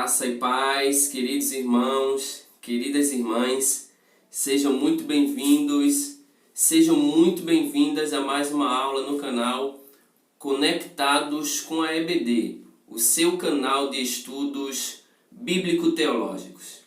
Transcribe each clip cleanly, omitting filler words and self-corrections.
Graça e paz, queridos irmãos, queridas irmãs, sejam muito bem-vindos, sejam muito bem-vindas a mais uma aula no canal Conectados com a EBD, o seu canal de estudos bíblico-teológicos.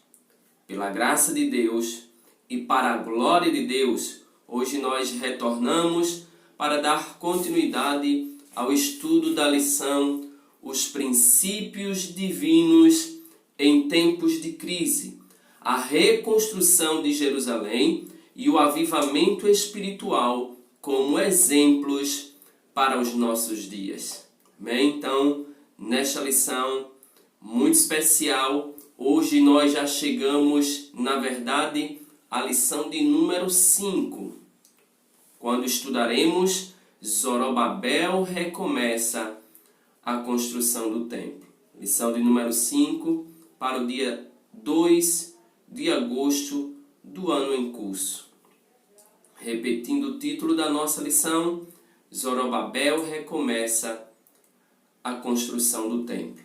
Pela graça de Deus e para a glória de Deus, hoje nós retornamos para dar continuidade ao estudo da lição Os princípios divinos em tempos de crise, a reconstrução de Jerusalém e o avivamento espiritual como exemplos para os nossos dias. Bem, então, nesta lição muito especial, hoje nós já chegamos, na verdade, à lição de número 5, quando estudaremos Zorobabel recomeça a construção do templo. Lição de número 5 para o dia 2 de agosto do ano em curso. Repetindo o título da nossa lição, Zorobabel recomeça a construção do templo.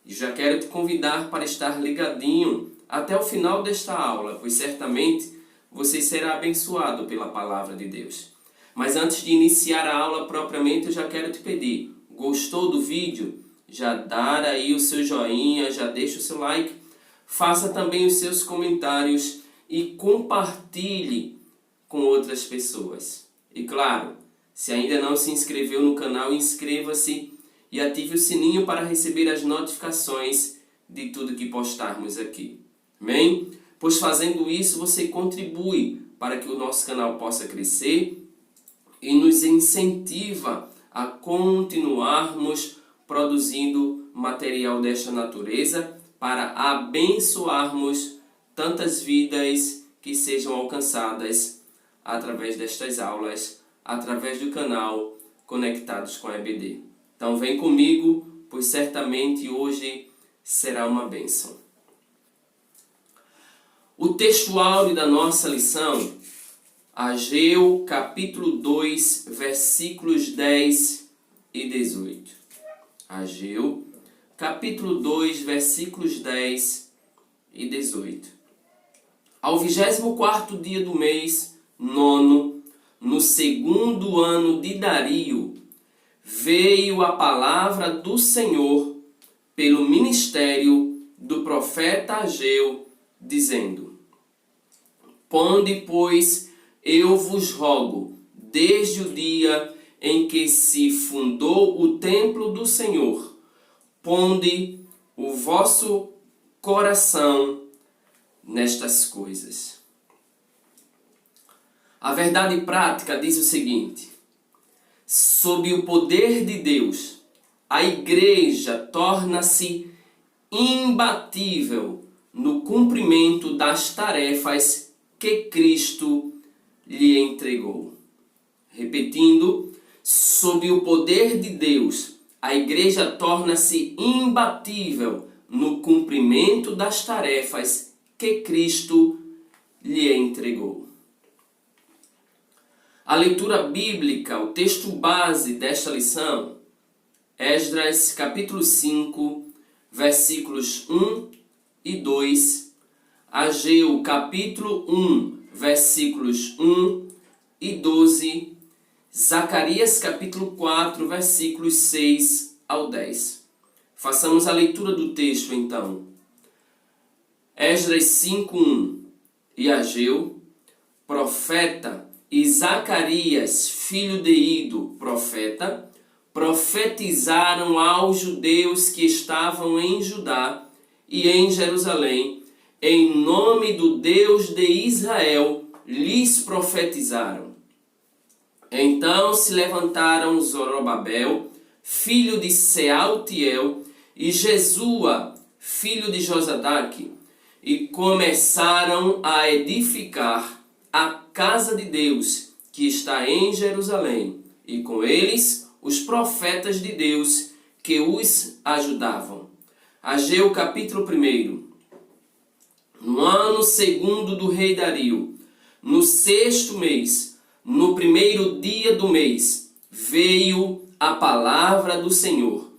E já quero te convidar para estar ligadinho até o final desta aula, pois certamente você será abençoado pela palavra de Deus. Mas antes de iniciar a aula propriamente, eu já quero te pedir, gostou do vídeo? Já dá aí o seu joinha, já deixa o seu like, faça também os seus comentários e compartilhe com outras pessoas. E claro, se ainda não se inscreveu no canal, inscreva-se e ative o sininho para receber as notificações de tudo que postarmos aqui. Amém? Pois fazendo isso você contribui para que o nosso canal possa crescer e nos incentiva a continuarmos produzindo material desta natureza para abençoarmos tantas vidas que sejam alcançadas através destas aulas, através do canal Conectados com a EBD. Então vem comigo, pois certamente hoje será uma bênção. O texto áureo da nossa lição, Ageu, capítulo 2, versículos 10 e 18. Ageu, capítulo 2, versículos 10 e 18. Ao 24º dia do mês, nono, no segundo ano de Dario, veio a palavra do Senhor pelo ministério do profeta Ageu, dizendo: Ponde, pois, eu vos rogo, desde o dia em que se fundou o templo do Senhor, ponde o vosso coração nestas coisas. A verdade prática diz o seguinte: sob o poder de Deus, a igreja torna-se imbatível no cumprimento das tarefas que Cristo lhe entregou. Repetindo, sob o poder de Deus, a igreja torna-se imbatível no cumprimento das tarefas que Cristo lhe entregou. A leitura bíblica, o texto base desta lição, Esdras capítulo 5, versículos 1 e 2, Ageu capítulo 1, versículos 1 e 12, Zacarias capítulo 4, versículos 6 ao 10. Façamos a leitura do texto então. Esdras 5:1. E Ageu, profeta, e Zacarias, filho de Ido, profeta, profetizaram aos judeus que estavam em Judá e em Jerusalém, em nome do Deus de Israel, lhes profetizaram. Então se levantaram Zorobabel, filho de Sealtiel, e Jesua, filho de Josadaque, e começaram a edificar a casa de Deus, que está em Jerusalém, e com eles os profetas de Deus que os ajudavam. Ageu capítulo 1. No ano segundo do rei Dario, no 6º mês, no 1º dia do mês, veio a palavra do Senhor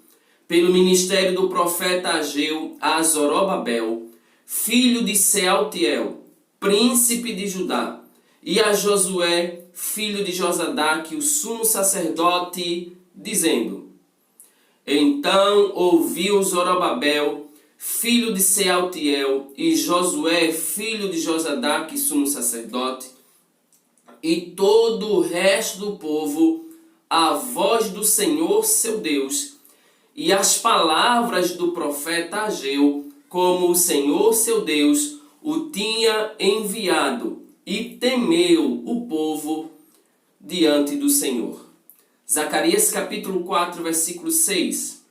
pelo ministério do profeta Ageu, a Zorobabel, filho de Sealtiel, príncipe de Judá, e a Josué, filho de Josadaque, o sumo sacerdote, dizendo: Então ouviu Zorobabel, filho de Sealtiel, e Josué, filho de Josadaque, sumo sacerdote, e todo o resto do povo, a voz do Senhor seu Deus, e as palavras do profeta Ageu, como o Senhor seu Deus o tinha enviado, e temeu o povo diante do Senhor. Zacarias capítulo 4, versículo 6.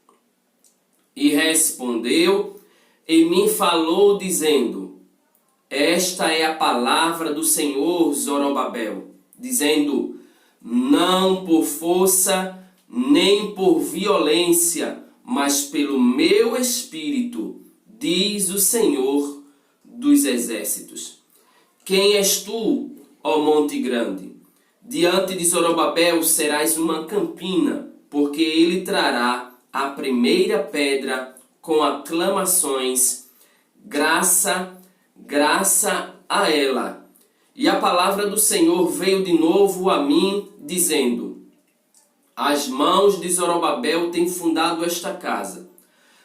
E respondeu e me falou, dizendo: Esta é a palavra do Senhor, Zorobabel, dizendo: Não por força, nem por violência, mas pelo meu espírito, diz o Senhor dos exércitos. Quem és tu, ó monte grande? Diante de Zorobabel serás uma campina, porque ele trará a primeira pedra com aclamações, graça, graça a ela. E a palavra do Senhor veio de novo a mim, dizendo: As mãos de Zorobabel têm fundado esta casa.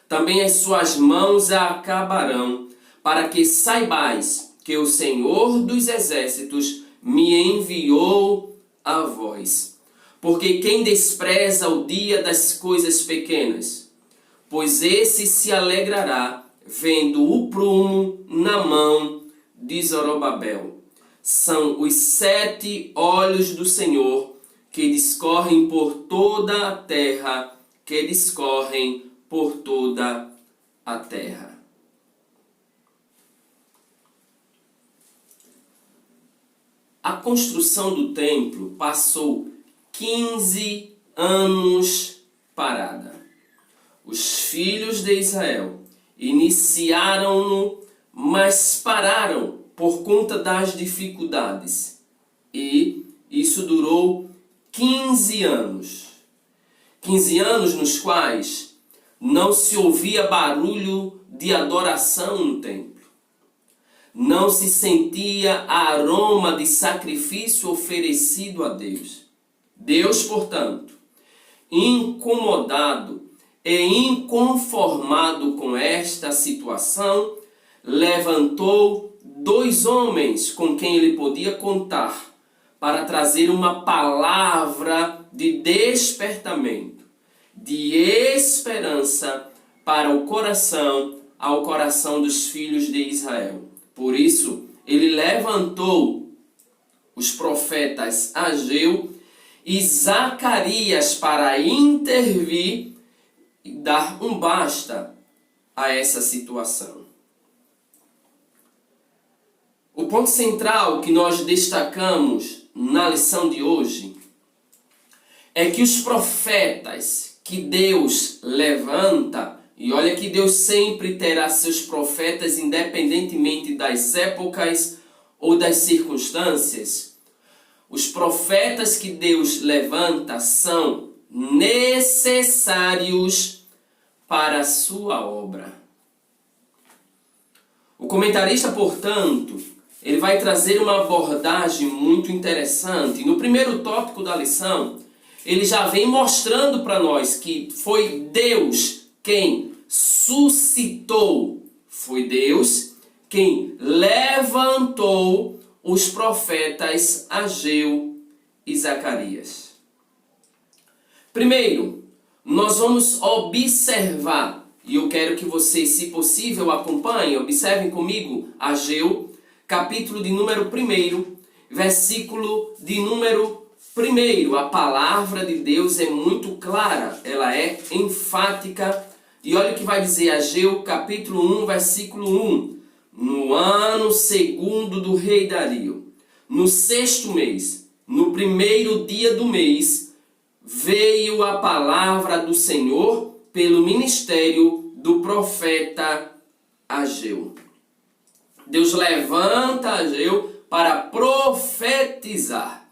Também as suas mãos a acabarão, para que saibais que o Senhor dos exércitos me enviou a vós. Porque quem despreza o dia das coisas pequenas? Pois esse se alegrará, vendo o prumo na mão de Zorobabel. São os 7 olhos do Senhor, que discorrem por toda a terra, que discorrem por toda a terra. A construção do templo passou 15 anos parada. Os filhos de Israel iniciaram-no, mas pararam por conta das dificuldades. E isso durou 15 anos. 15 anos nos quais não se ouvia barulho de adoração no templo. Não se sentia aroma de sacrifício oferecido a Deus. Deus, portanto, incomodado e inconformado com esta situação, levantou 2 homens com quem ele podia contar para trazer uma palavra de despertamento, de esperança para o coração, ao coração dos filhos de Israel. Por isso, ele levantou os profetas Ageu e Zacarias para intervir e dar um basta a essa situação. O ponto central que nós destacamos na lição de hoje é que os profetas que Deus levanta, e olha que Deus sempre terá seus profetas independentemente das épocas ou das circunstâncias, os profetas que Deus levanta são necessários para a sua obra. O comentarista, portanto, ele vai trazer uma abordagem muito interessante. No primeiro tópico da lição, ele já vem mostrando para nós que foi Deus quem suscitou, foi Deus quem levantou os profetas Ageu e Zacarias. Primeiro, nós vamos observar, e eu quero que vocês, se possível, acompanhem, observem comigo Ageu, capítulo de número 1, versículo de número 1. A palavra de Deus é muito clara, ela é enfática. E olha o que vai dizer Ageu, capítulo 1, versículo 1. No ano 2º do rei Dario, no 6º mês, no 1º dia do mês, veio a palavra do Senhor pelo ministério do profeta Ageu. Deus levanta Ageu para profetizar.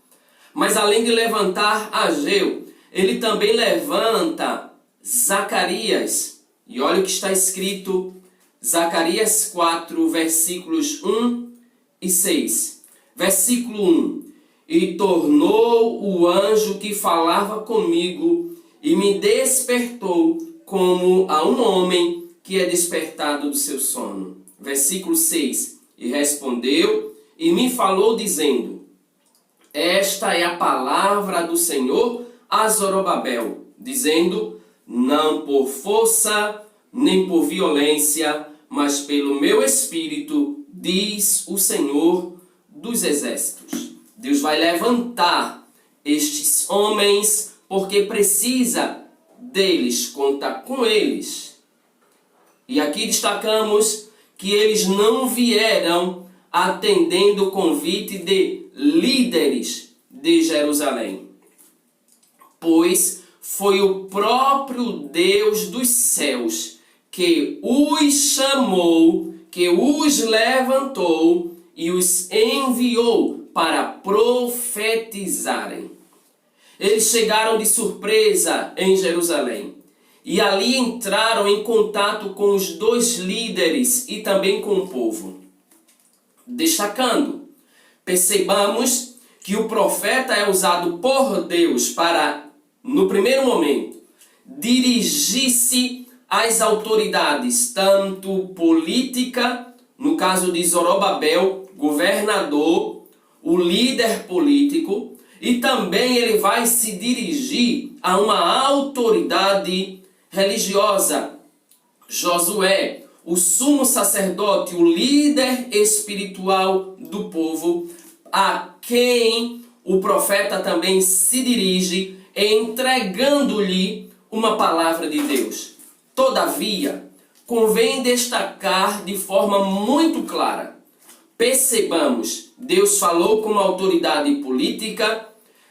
Mas além de levantar Ageu, ele também levanta Zacarias. E olha o que está escrito, Zacarias 4, versículos 1 e 6. Versículo 1. E tornou o anjo que falava comigo e me despertou como a um homem que é despertado do seu sono. Versículo 6. E respondeu e me falou dizendo: esta é a palavra do Senhor a Zorobabel, dizendo: não por força, nem por violência, mas pelo meu espírito, diz o Senhor dos exércitos. Deus vai levantar estes homens porque precisa deles, contar com eles. E aqui destacamos que eles não vieram atendendo o convite de líderes de Jerusalém, pois foi o próprio Deus dos céus que os chamou, que os levantou e os enviou para profetizarem. Eles chegaram de surpresa em Jerusalém e ali entraram em contato com os dois líderes e também com o povo. Destacando, percebamos que o profeta é usado por Deus para, no primeiro momento, dirigir-se às autoridades, tanto política, no caso de Zorobabel, governador, o líder político, e também ele vai se dirigir a uma autoridade religiosa, Josué, o sumo sacerdote, o líder espiritual do povo, a quem o profeta também se dirige, entregando-lhe uma palavra de Deus. Todavia, convém destacar de forma muito clara. Percebamos, Deus falou com uma autoridade política,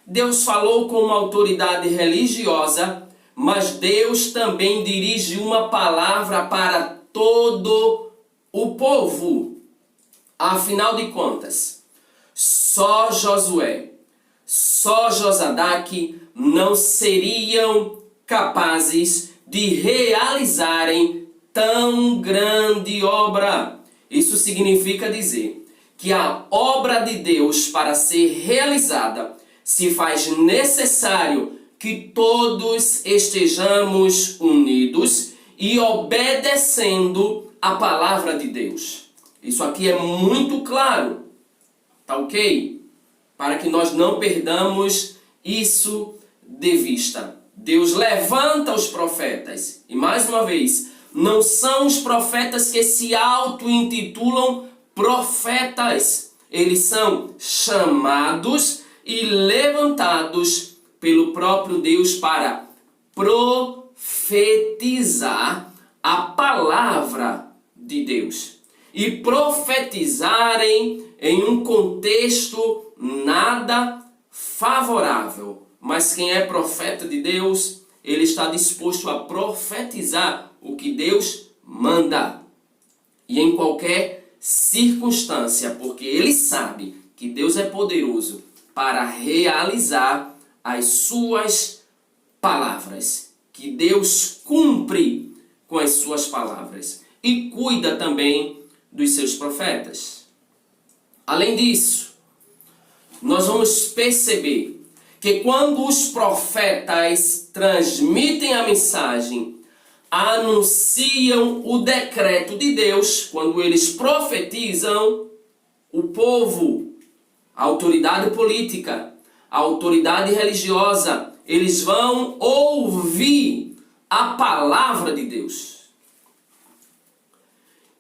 Deus falou com uma autoridade religiosa, mas Deus também dirige uma palavra para todo o povo. Afinal de contas, só Josué, só Josadaque não seriam capazes de realizarem tão grande obra. Isso significa dizer que a obra de Deus, para ser realizada, se faz necessário que todos estejamos unidos e obedecendo a palavra de Deus. Isso aqui é muito claro, tá ok? Para que nós não perdamos isso de vista. Deus levanta os profetas. E mais uma vez, não são os profetas que se auto-intitulam profetas. Eles são chamados e levantados pelo próprio Deus para profetizar a palavra de Deus. E profetizarem em um contexto nada favorável. Mas quem é profeta de Deus, ele está disposto a profetizar o que Deus manda. E em qualquer circunstância, porque ele sabe que Deus é poderoso para realizar as suas palavras. Que Deus cumpre com as suas palavras e cuida também dos seus profetas. Além disso, nós vamos perceber que quando os profetas transmitem a mensagem, anunciam o decreto de Deus, quando eles profetizam, o povo, a autoridade política, a autoridade religiosa, eles vão ouvir a palavra de Deus.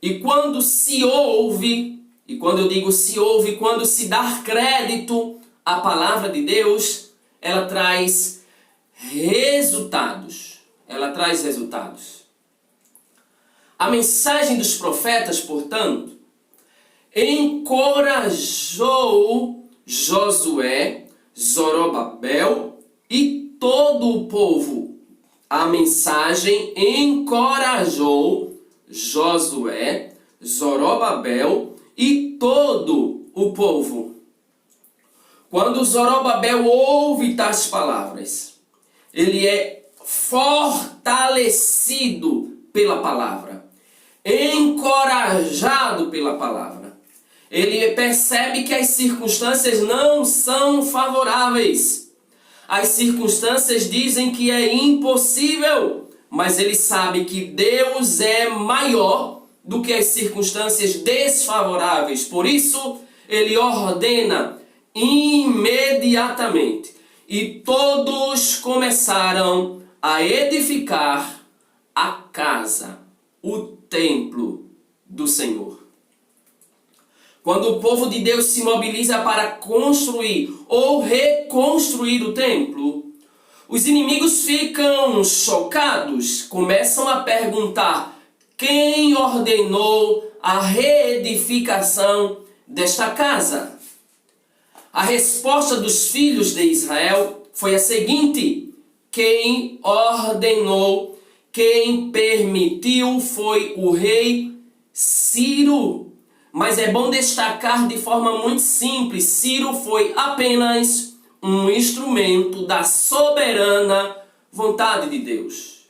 E quando se ouve, e quando eu digo se ouve, quando se dá crédito à palavra de Deus, ela traz resultados. Ela traz resultados. A mensagem dos profetas, portanto, encorajou Josué, Zorobabel e todo o povo. A mensagem encorajou Josué, Zorobabel e todo o povo. Quando Zorobabel ouve tais palavras, ele é fortalecido pela palavra, encorajado pela palavra. Ele percebe que as circunstâncias não são favoráveis. As circunstâncias dizem que é impossível, mas ele sabe que Deus é maior do que as circunstâncias desfavoráveis. Por isso, ele ordena imediatamente. E todos começaram a edificar a casa, o templo do Senhor. Quando o povo de Deus se mobiliza para construir ou reconstruir o templo, os inimigos ficam chocados, começam a perguntar: quem ordenou a reedificação desta casa? A resposta dos filhos de Israel foi a seguinte: quem ordenou, quem permitiu foi o rei Ciro. Mas é bom destacar de forma muito simples: Ciro foi apenas um instrumento da soberana vontade de Deus.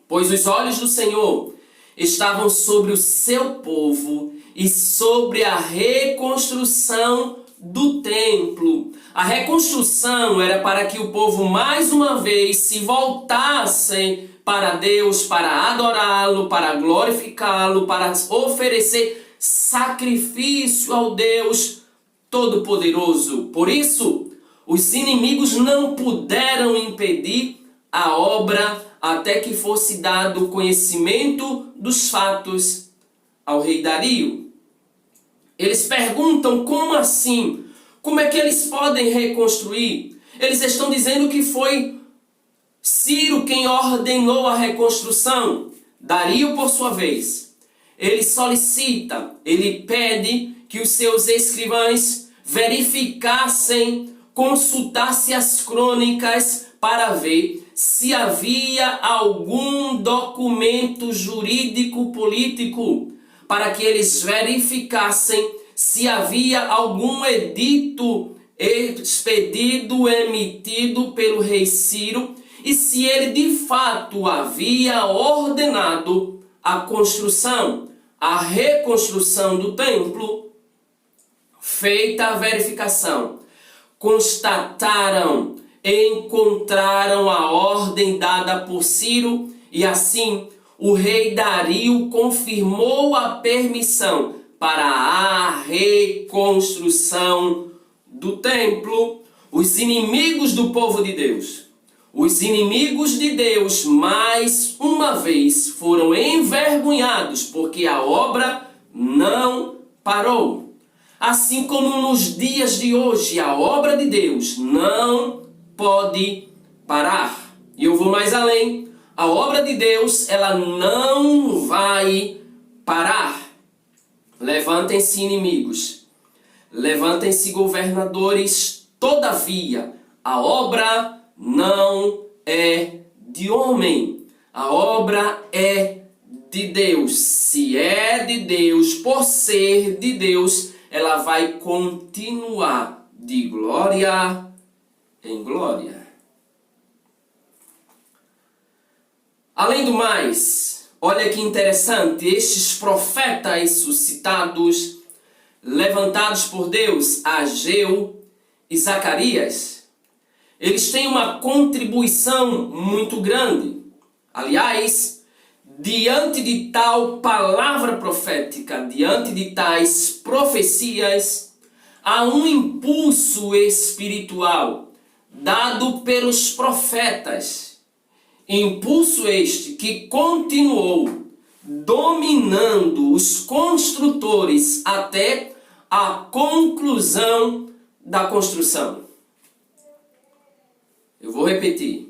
Pois os olhos do Senhor estavam sobre o seu povo e sobre a reconstrução do templo. A reconstrução era para que o povo mais uma vez se voltasse para Deus, para adorá-lo, para glorificá-lo, para oferecer sacrifício ao Deus Todo-Poderoso. Por isso, os inimigos não puderam impedir a obra até que fosse dado conhecimento dos fatos ao rei Dario. Eles perguntam: como assim? Como é que eles podem reconstruir? Eles estão dizendo que foi Ciro quem ordenou a reconstrução. Dario, por sua vez, ele solicita, ele pede que os seus escrivães verificassem, consultassem as crônicas para ver se havia algum documento jurídico político, para que eles verificassem se havia algum edito expedido, emitido pelo rei Ciro, e se ele de fato havia ordenado a construção, a reconstrução do templo. Feita a verificação, constataram, encontraram a ordem dada por Ciro, e assim o rei Dario confirmou a permissão para a reconstrução do templo. Os inimigos do povo de Deus, os inimigos de Deus, mais uma vez foram envergonhados, porque a obra não parou. Assim como nos dias de hoje, a obra de Deus não pode parar. E eu vou mais além: a obra de Deus, ela não vai parar. Levantem-se inimigos, levantem-se governadores, todavia a obra não é de homem, a obra é de Deus. Se é de Deus, por ser de Deus, ela vai continuar de glória em glória. Além do mais, olha que interessante, estes profetas suscitados, levantados por Deus, Ageu e Zacarias, eles têm uma contribuição muito grande. Aliás, diante de tal palavra profética, diante de tais profecias, há um impulso espiritual dado pelos profetas. Impulso este que continuou dominando os construtores até a conclusão da construção. Eu vou repetir.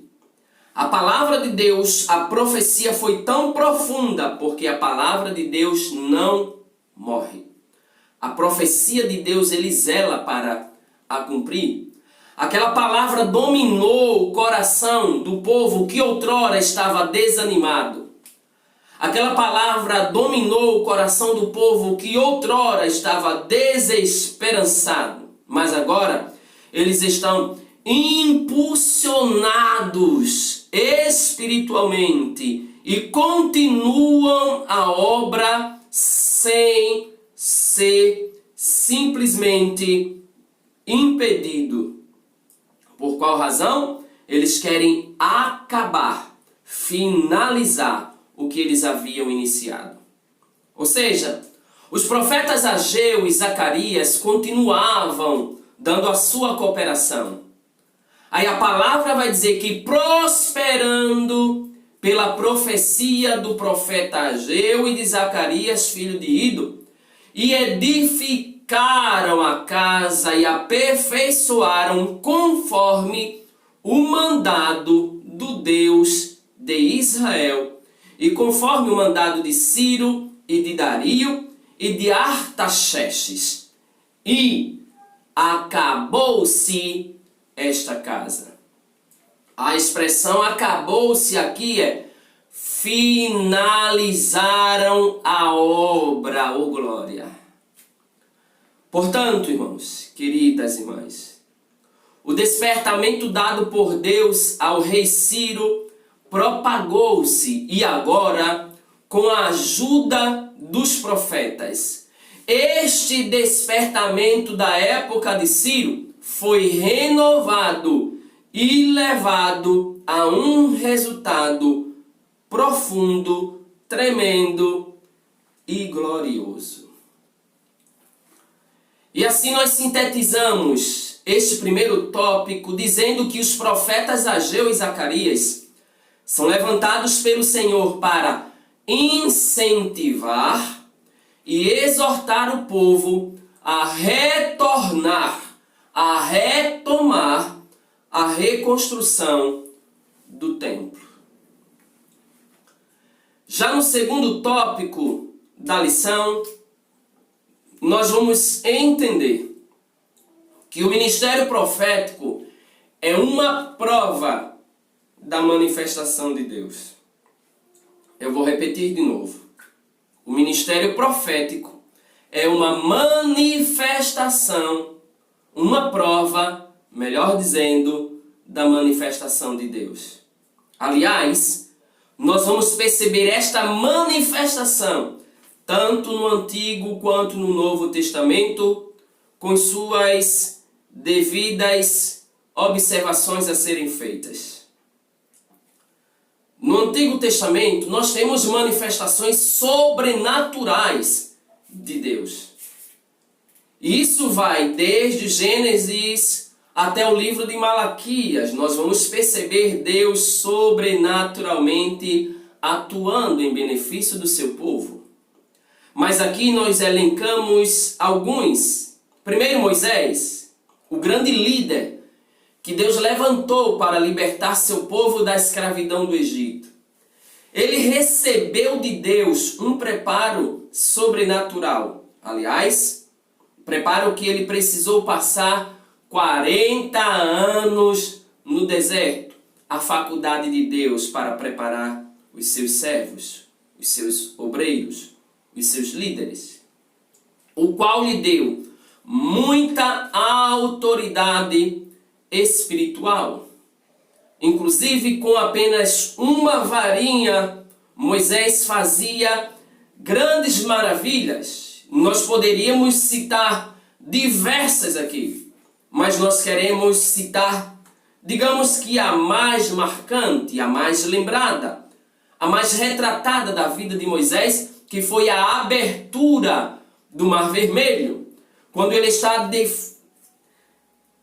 A palavra de Deus, a profecia foi tão profunda porque a palavra de Deus não morre. A profecia de Deus, ele zela para a cumprir. Aquela palavra dominou o coração do povo que outrora estava desanimado. Aquela palavra dominou o coração do povo que outrora estava desesperançado. Mas agora eles estão impulsionados espiritualmente e continuam a obra sem ser simplesmente impedido. Por qual razão? Eles querem acabar, finalizar o que eles haviam iniciado. Ou seja, os profetas Ageu e Zacarias continuavam dando a sua cooperação. Aí a palavra vai dizer que prosperando pela profecia do profeta Ageu e de Zacarias, filho de Ido, e edificaram a casa e aperfeiçoaram conforme o mandado do Deus de Israel, e conforme o mandado de Ciro e de Dario e de Artaxerxes. E acabou-se esta casa. A expressão acabou-se aqui é finalizaram a obra, ô glória. Portanto, irmãos, queridas irmãs, o despertamento dado por Deus ao rei Ciro propagou-se e agora, com a ajuda dos profetas, este despertamento da época de Ciro foi renovado e levado a um resultado profundo, tremendo e glorioso. E assim nós sintetizamos este primeiro tópico dizendo que os profetas Ageu e Zacarias são levantados pelo Senhor para incentivar e exortar o povo a retornar, a retomar a reconstrução do templo. Já no segundo tópico da lição, nós vamos entender que o ministério profético é uma prova da manifestação de Deus. Eu vou repetir de novo. O ministério profético é uma manifestação, uma prova, melhor dizendo, da manifestação de Deus. Aliás, nós vamos perceber esta manifestação tanto no Antigo quanto no Novo Testamento, com suas devidas observações a serem feitas. No Antigo Testamento, nós temos manifestações sobrenaturais de Deus. E isso vai desde Gênesis até o livro de Malaquias. Nós vamos perceber Deus sobrenaturalmente atuando em benefício do seu povo. Mas aqui nós elencamos alguns. Primeiro, Moisés, o grande líder que Deus levantou para libertar seu povo da escravidão do Egito. Ele recebeu de Deus um preparo sobrenatural. Aliás, preparo que ele precisou passar 40 anos no deserto. A faculdade de Deus para preparar os seus servos, os seus obreiros, os seus líderes, o qual lhe deu muita autoridade espiritual. Inclusive, com apenas uma varinha, Moisés fazia grandes maravilhas. Nós poderíamos citar diversas aqui, mas nós queremos citar, digamos que a mais marcante, a mais lembrada, a mais retratada da vida de Moisés, que foi a abertura do Mar Vermelho. Quando ele está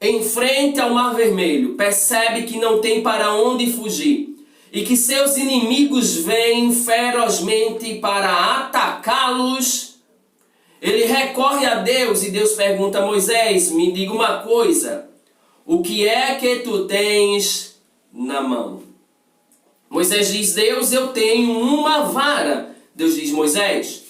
em frente ao Mar Vermelho, percebe que não tem para onde fugir e que seus inimigos vêm ferozmente para atacá-los. Ele recorre a Deus e Deus pergunta a Moisés: me diga uma coisa, o que é que tu tens na mão? Moisés diz: Deus, eu tenho uma vara. Deus diz: Moisés,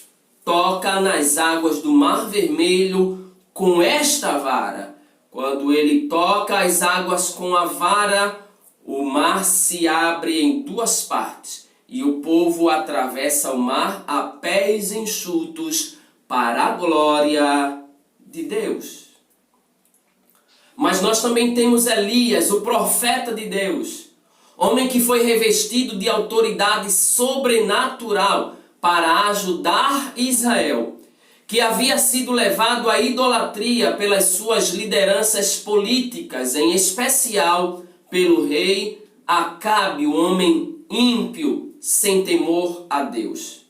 toca nas águas do Mar Vermelho com esta vara. Quando ele toca as águas com a vara, o mar se abre em duas partes e o povo atravessa o mar a pés enxutos para a glória de Deus. Mas nós também temos Elias, o profeta de Deus, homem que foi revestido de autoridade sobrenatural para ajudar Israel, que havia sido levado à idolatria pelas suas lideranças políticas, em especial pelo rei Acabe, o homem ímpio, sem temor a Deus.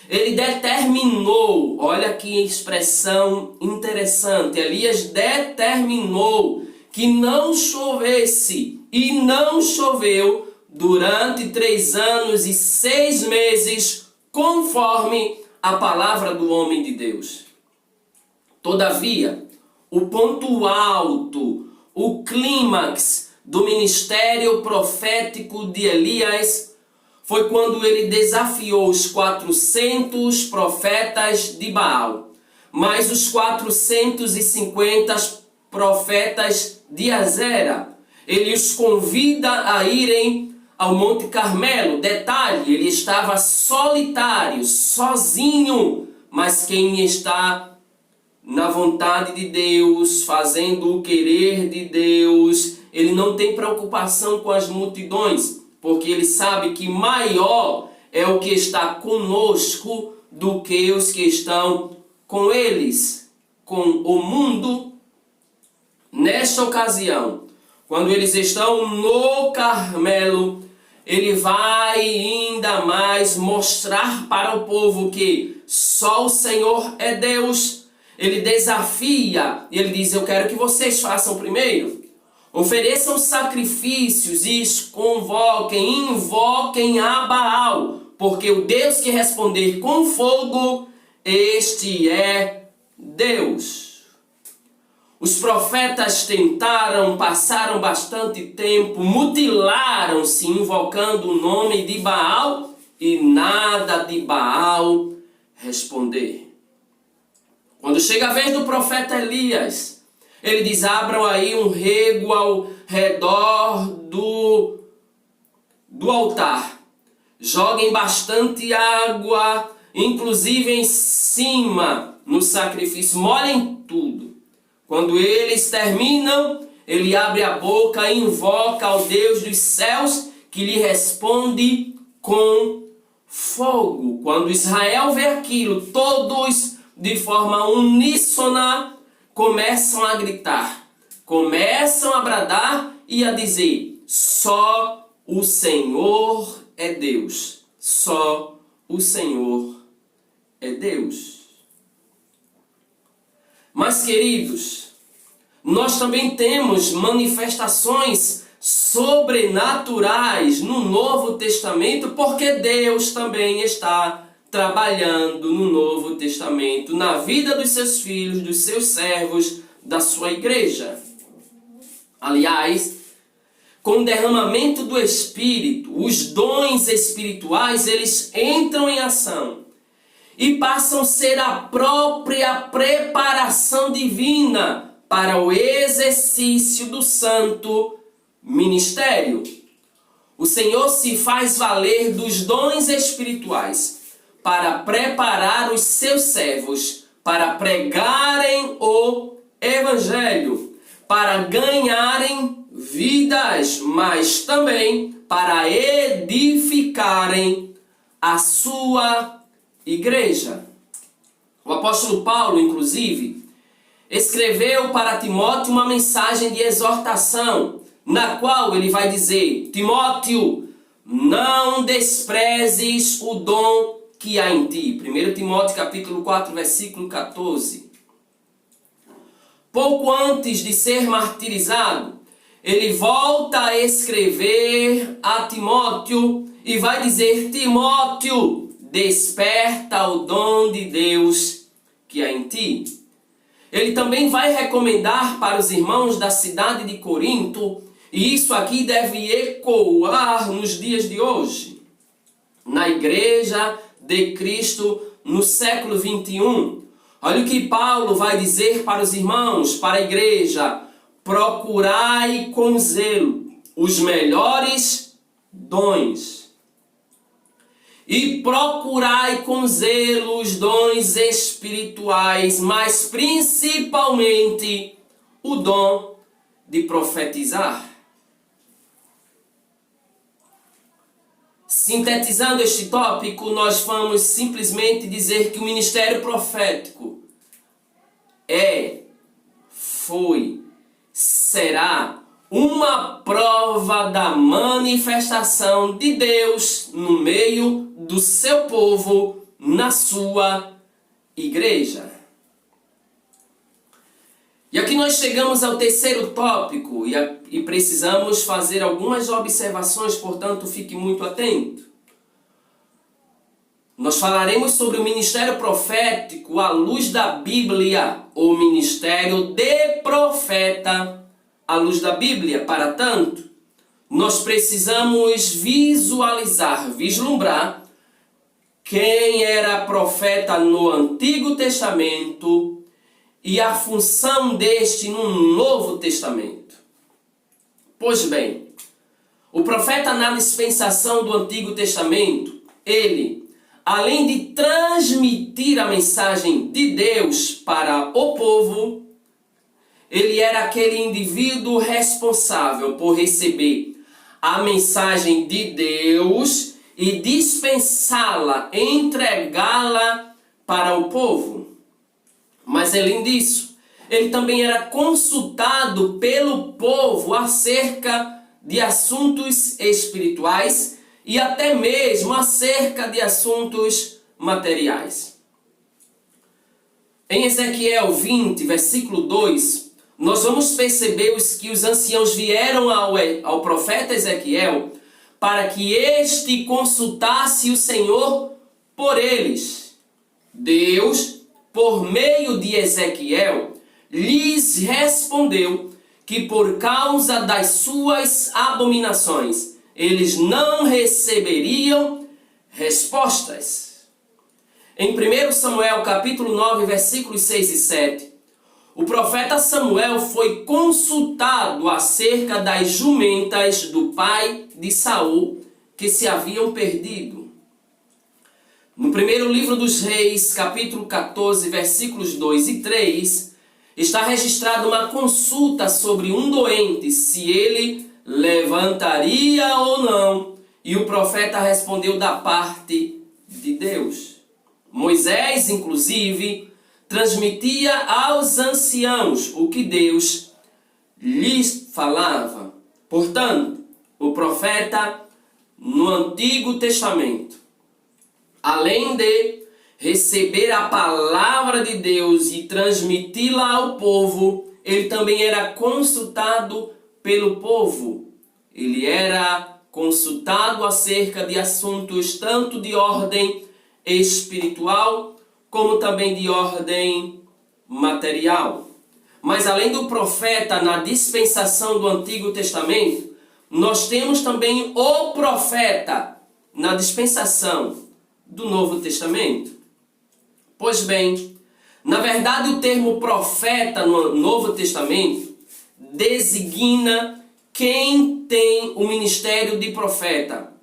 Ele determinou, olha que expressão interessante, Elias determinou que não chovesse, e não choveu durante 3 anos e 6 meses, conforme a palavra do homem de Deus. Todavia, o ponto alto, o clímax do ministério profético de Elias foi quando ele desafiou os 400 profetas de Baal, mais os 450 profetas de Azera. Ele os convida a irem ao Monte Carmelo. Detalhe, ele estava solitário, sozinho, mas quem está na vontade de Deus, fazendo o querer de Deus, ele não tem preocupação com as multidões, porque ele sabe que maior é o que está conosco do que os que estão com eles, com o mundo. Nesta ocasião, quando eles estão no Carmelo, ele vai ainda mais mostrar para o povo que só o Senhor é Deus. Ele desafia, e ele diz: eu quero que vocês façam primeiro. Ofereçam sacrifícios e invoquem a Baal, porque o Deus que responder com fogo, este é Deus. Os profetas tentaram, passaram bastante tempo, mutilaram-se invocando o nome de Baal e nada de Baal responder. Quando chega a vez do profeta Elias, ele diz: abram aí um rego ao redor do altar. Joguem bastante água, inclusive em cima, no sacrifício. Molhem tudo. Quando eles terminam, ele abre a boca e invoca ao Deus dos céus, que lhe responde com fogo. Quando Israel vê aquilo, todos de forma uníssona começam a gritar, começam a bradar e a dizer: só o Senhor é Deus, só o Senhor é Deus. Mas, queridos, nós também temos manifestações sobrenaturais no Novo Testamento, porque Deus também está trabalhando no Novo Testamento, na vida dos seus filhos, dos seus servos, da sua igreja. Aliás, com o derramamento do Espírito, os dons espirituais, eles entram em ação e passam a ser a própria preparação divina para o exercício do santo ministério. O Senhor se faz valer dos dons espirituais para preparar os seus servos para pregarem o Evangelho, para ganharem vidas, mas também para edificarem a sua igreja. O apóstolo Paulo, inclusive, escreveu para Timóteo uma mensagem de exortação, na qual ele vai dizer: Timóteo, não desprezes o dom que há em ti. 1 Timóteo capítulo 4, versículo 14. Pouco antes de ser martirizado, ele volta a escrever a Timóteo e vai dizer: Timóteo, desperta o dom de Deus que há em ti. Ele também vai recomendar para os irmãos da cidade de Corinto, e isso aqui deve ecoar nos dias de hoje, na igreja de Cristo no século 21. Olha o que Paulo vai dizer para os irmãos, para a igreja: procurai com zelo os melhores dons. E procurai com zelo os dons espirituais, mas principalmente o dom de profetizar. Sintetizando este tópico, nós vamos simplesmente dizer que o ministério profético foi, será uma prova da manifestação de Deus no meio do seu povo, na sua igreja. E aqui nós chegamos ao terceiro tópico e precisamos fazer algumas observações, portanto fique muito atento. Nós falaremos sobre o ministério profético à luz da Bíblia, ou ministério de profeta à luz da Bíblia. Para tanto, nós precisamos vislumbrar quem era profeta no Antigo Testamento e a função deste no Novo Testamento. Pois bem, o profeta na dispensação do Antigo Testamento, ele, além de transmitir a mensagem de Deus para o povo, ele era aquele indivíduo responsável por receber a mensagem de Deus e dispensá-la, entregá-la para o povo. Mas além disso, ele também era consultado pelo povo acerca de assuntos espirituais e até mesmo acerca de assuntos materiais. Em Ezequiel 20, versículo 2, nós vamos perceber que os anciãos vieram ao profeta Ezequiel para que este consultasse o Senhor por eles. Deus, por meio de Ezequiel, lhes respondeu que por causa das suas abominações, eles não receberiam respostas. Em 1 Samuel capítulo 9, versículos 6 e 7, o profeta Samuel foi consultado acerca das jumentas do pai de Saul que se haviam perdido. No primeiro livro dos Reis, capítulo 14, versículos 2 e 3, está registrada uma consulta sobre um doente, se ele levantaria ou não, e o profeta respondeu da parte de Deus. Moisés, inclusive, transmitia aos anciãos o que Deus lhes falava. Portanto, o profeta no Antigo Testamento, além de receber a palavra de Deus e transmiti-la ao povo, ele também era consultado pelo povo. Ele era consultado acerca de assuntos tanto de ordem espiritual como também de ordem material. Mas além do profeta na dispensação do Antigo Testamento, nós temos também o profeta na dispensação do Novo Testamento. Pois bem, na verdade o termo profeta no Novo Testamento designa quem tem o ministério de profeta.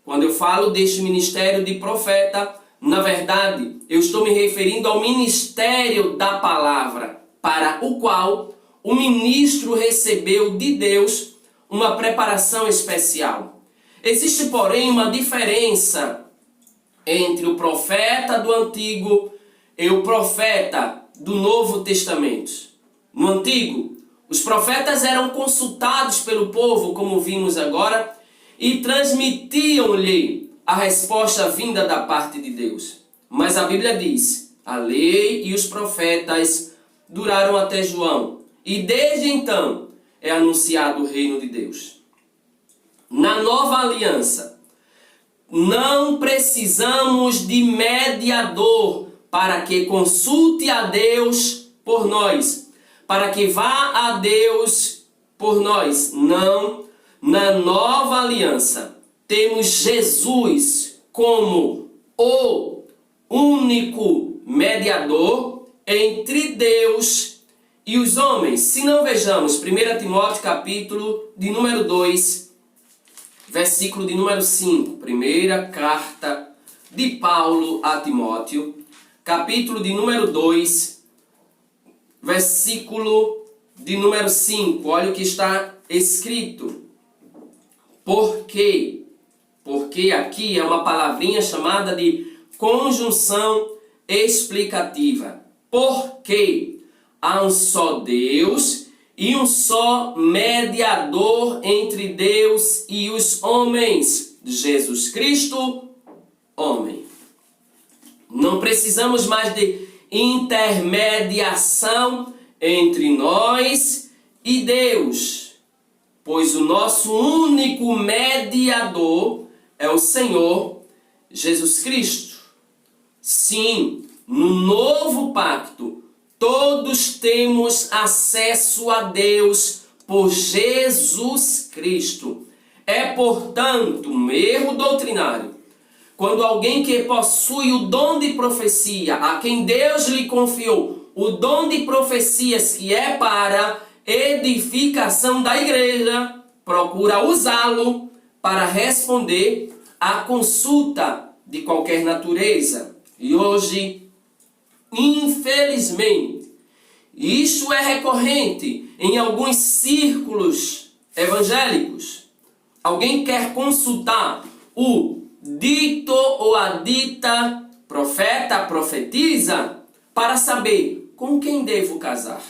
Quando eu falo deste ministério de profeta, na verdade eu estou me referindo ao ministério da palavra, para o qual o ministro recebeu de Deus uma preparação especial. Existe, porém, uma diferença entre o profeta do Antigo e o profeta do Novo Testamento. No Antigo, os profetas eram consultados pelo povo, como vimos agora, e transmitiam-lhe a resposta vinda da parte de Deus. Mas a Bíblia diz, a lei e os profetas duraram até João, e desde então é anunciado o reino de Deus. Na nova aliança, não precisamos de mediador para que consulte a Deus por nós, para que vá a Deus por nós. Não, na nova aliança temos Jesus como o único mediador entre Deus e os homens. Se não, vejamos 1 Timóteo capítulo de número 2, versículo de número 5, primeira carta de Paulo a Timóteo, capítulo de número 2, versículo de número 5. Olha o que está escrito. Porque porque aqui é uma palavrinha chamada de conjunção explicativa. Porque há um só Deus e um só mediador entre Deus e os homens, Jesus Cristo, homem. Não precisamos mais de intermediação entre nós e Deus, pois o nosso único mediador é o Senhor Jesus Cristo. Sim, no novo pacto, todos temos acesso a Deus por Jesus Cristo. É, portanto, um erro doutrinário quando alguém que possui o dom de profecia, a quem Deus lhe confiou, o dom de profecias que é para edificação da igreja, procura usá-lo para responder à consulta de qualquer natureza. E hoje, infelizmente, isso é recorrente em alguns círculos evangélicos. Alguém quer consultar o dito ou a dita profeta, profetiza, para saber com quem devo casar.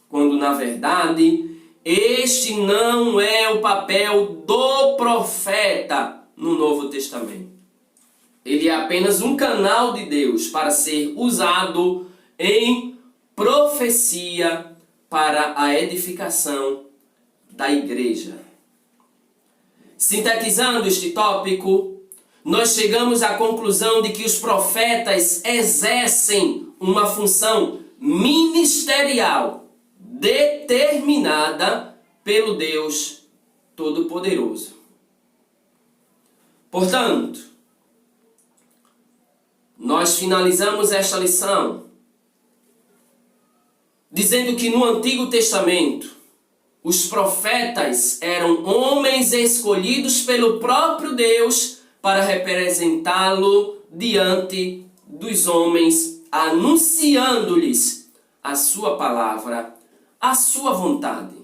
Quando, na verdade, este não é o papel do profeta no Novo Testamento. Ele é apenas um canal de Deus para ser usado em profecia para a edificação da igreja. Sintetizando este tópico, nós chegamos à conclusão de que os profetas exercem uma função ministerial determinada pelo Deus Todo-Poderoso. Portanto, nós finalizamos esta lição dizendo que no Antigo Testamento os profetas eram homens escolhidos pelo próprio Deus para representá-lo diante dos homens, anunciando-lhes a sua palavra, a sua vontade.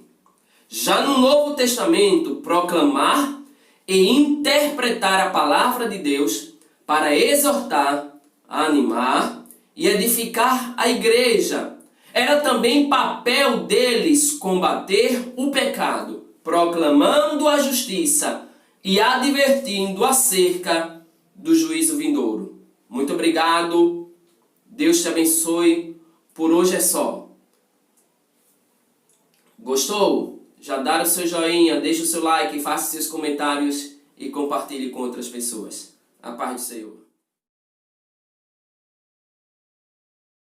Já no Novo Testamento, proclamar e interpretar a palavra de Deus para exortar, animar e edificar a igreja. Era também papel deles combater o pecado, proclamando a justiça e advertindo acerca do juízo vindouro. Muito obrigado. Deus te abençoe. Por hoje é só. Gostou? Já dá o seu joinha, deixa o seu like, faça seus comentários e compartilhe com outras pessoas. A paz do Senhor.